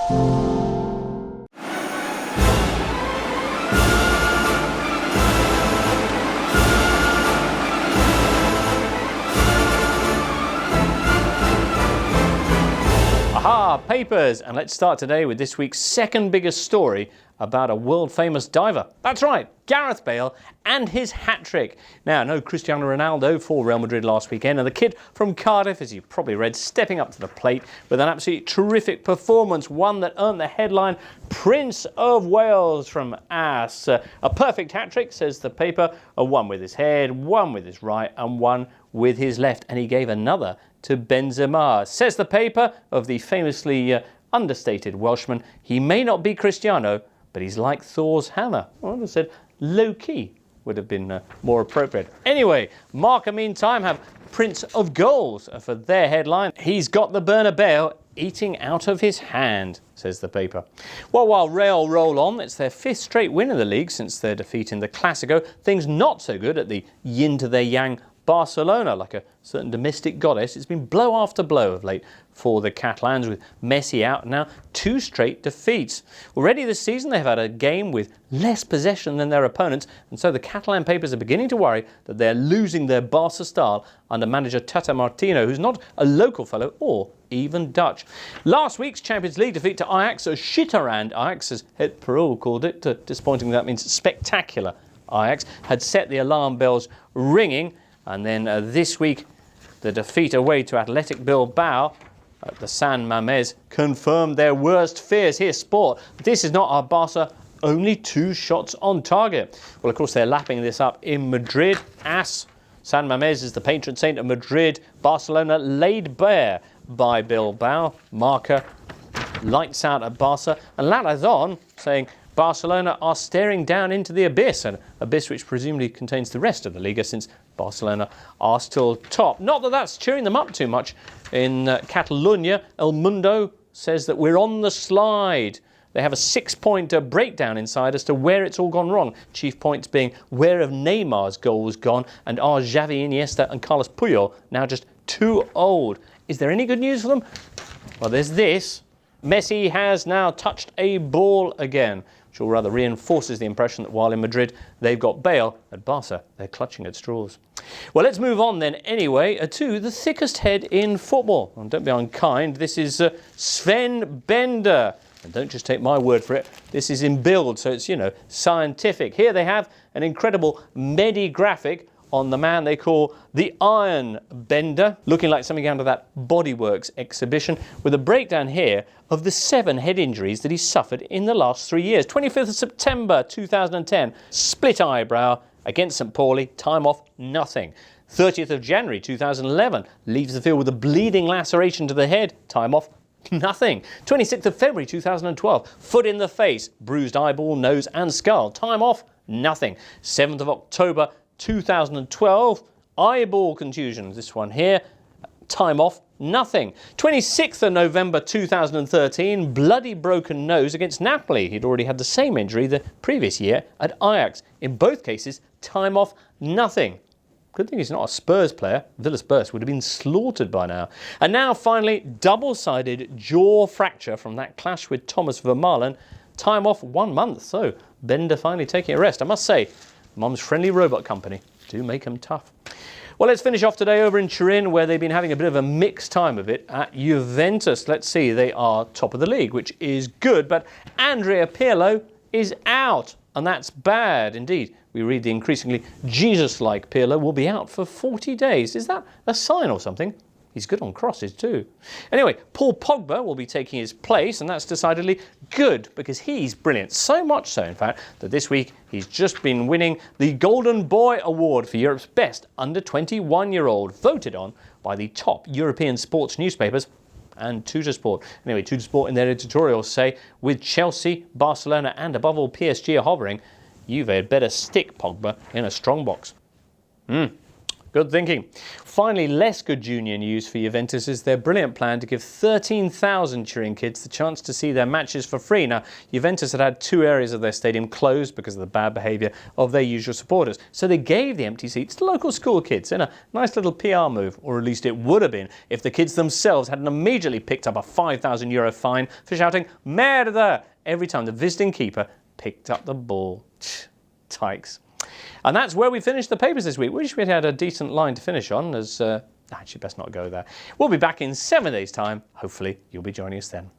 Aha, papers! And let's start today with this week's second biggest story about a world-famous diver. That's right, Gareth Bale and his hat-trick. Now, no Cristiano Ronaldo for Real Madrid last weekend, and the kid from Cardiff, as you've probably read, stepping up to the plate with an absolutely terrific performance, one that earned the headline Prince of Wales from Ass. A perfect hat-trick, says the paper, one with his head, one with his right, and one with his left, and he gave another to Benzema. Says the paper of the famously understated Welshman, he may not be Cristiano, but he's like Thor's hammer. Well, I said low-key would have been more appropriate. Anyway, Marca, meantime, have Prince of Goals for their headline. He's got the Bernabeu eating out of his hand, says the paper. Well, while Real roll on, it's their fifth straight win in the league since their defeat in the Clásico. Things not so good at the yin to their yang Barcelona. Like a certain domestic goddess, it's been blow after blow of late for the Catalans, with Messi out and now 2 straight defeats. Already this season they've had a game with less possession than their opponents, and so the Catalan papers are beginning to worry that they're losing their Barca style under manager Tata Martino, who's not a local fellow or even Dutch. Last week's Champions League defeat to Ajax, a shitterand Ajax, as Gareth Bale called it, disappointing, that means spectacular Ajax, had set the alarm bells ringing. And then this week, the defeat away to Athletic Bilbao at the San Mamés confirmed their worst fears. Here's sport. This is not our Barca, only 2 shots on target. Well, of course, they're lapping this up in Madrid. San Mamés is the patron saint of Madrid. Barcelona laid bare by Bilbao. Marca lights out at Barca. And Latazon saying Barcelona are staring down into the abyss, an abyss which presumably contains the rest of the Liga, since Barcelona are still top. Not that that's cheering them up too much. In Catalonia, El Mundo says that we're on the slide. They have a 6-point breakdown inside as to where it's all gone wrong. Chief points being where have Neymar's goals gone, and are Xavi, Iniesta and Carlos Puyol now just too old? Is there any good news for them? Well, there's this. Messi has now touched a ball again, which all rather reinforces the impression that while in Madrid they've got Bale, at Barca they're clutching at straws. Well, let's move on then anyway to the thickest head in football. And don't be unkind, this is Sven Bender. And don't just take my word for it, this is in Build, so it's, scientific. Here they have an incredible medi-graphic on the man they call the Iron Bender, looking like something out of that Bodyworks exhibition, with a breakdown here of the 7 head injuries that he suffered in the last 3 years. 25th of September 2010, split eyebrow against St. Pauli, time off, nothing. 30th of January 2011, leaves the field with a bleeding laceration to the head, time off, nothing. 26th of February 2012, foot in the face, bruised eyeball, nose and skull, time off, nothing. 7th of October 2012, eyeball contusions, this one here, time off, nothing. 26th of November 2013, bloody broken nose against Napoli. He'd already had the same injury the previous year at Ajax. In both cases, time off, nothing. Good thing he's not a Spurs player. Villa-Spurs would have been slaughtered by now. And now, finally, double-sided jaw fracture from that clash with Thomas Vermaelen. Time off 1 month. So, Bender finally taking a rest. I must say, Mum's Friendly Robot Company do make them tough. Well, let's finish off today over in Turin, where they've been having a bit of a mixed time of it at Juventus. Let's see, they are top of the league, which is good, but Andrea Pirlo is out, and that's bad indeed. We read the increasingly Jesus-like Pirlo will be out for 40 days. Is that a sign or something? He's good on crosses too. Anyway, Paul Pogba will be taking his place, and that's decidedly good because he's brilliant. So much so, in fact, that this week he's just been winning the Golden Boy Award for Europe's best under-21-year-old, voted on by the top European sports newspapers and Tuttosport. Anyway, Tuttosport in their editorials say, with Chelsea, Barcelona and above all PSG hovering, Juve had better stick Pogba in a strong box. Good thinking. Finally, less good junior news for Juventus is their brilliant plan to give 13,000 Turin kids the chance to see their matches for free. Now, Juventus had 2 areas of their stadium closed because of the bad behaviour of their usual supporters. So they gave the empty seats to local school kids in a nice little PR move, or at least it would have been if the kids themselves hadn't immediately picked up a €5,000 fine for shouting "Merda" every time the visiting keeper picked up the ball. Tykes. And that's where we finished the papers this week. We wish we had a decent line to finish on, as actually best not go there. We'll be back in 7 days' time. Hopefully you'll be joining us then.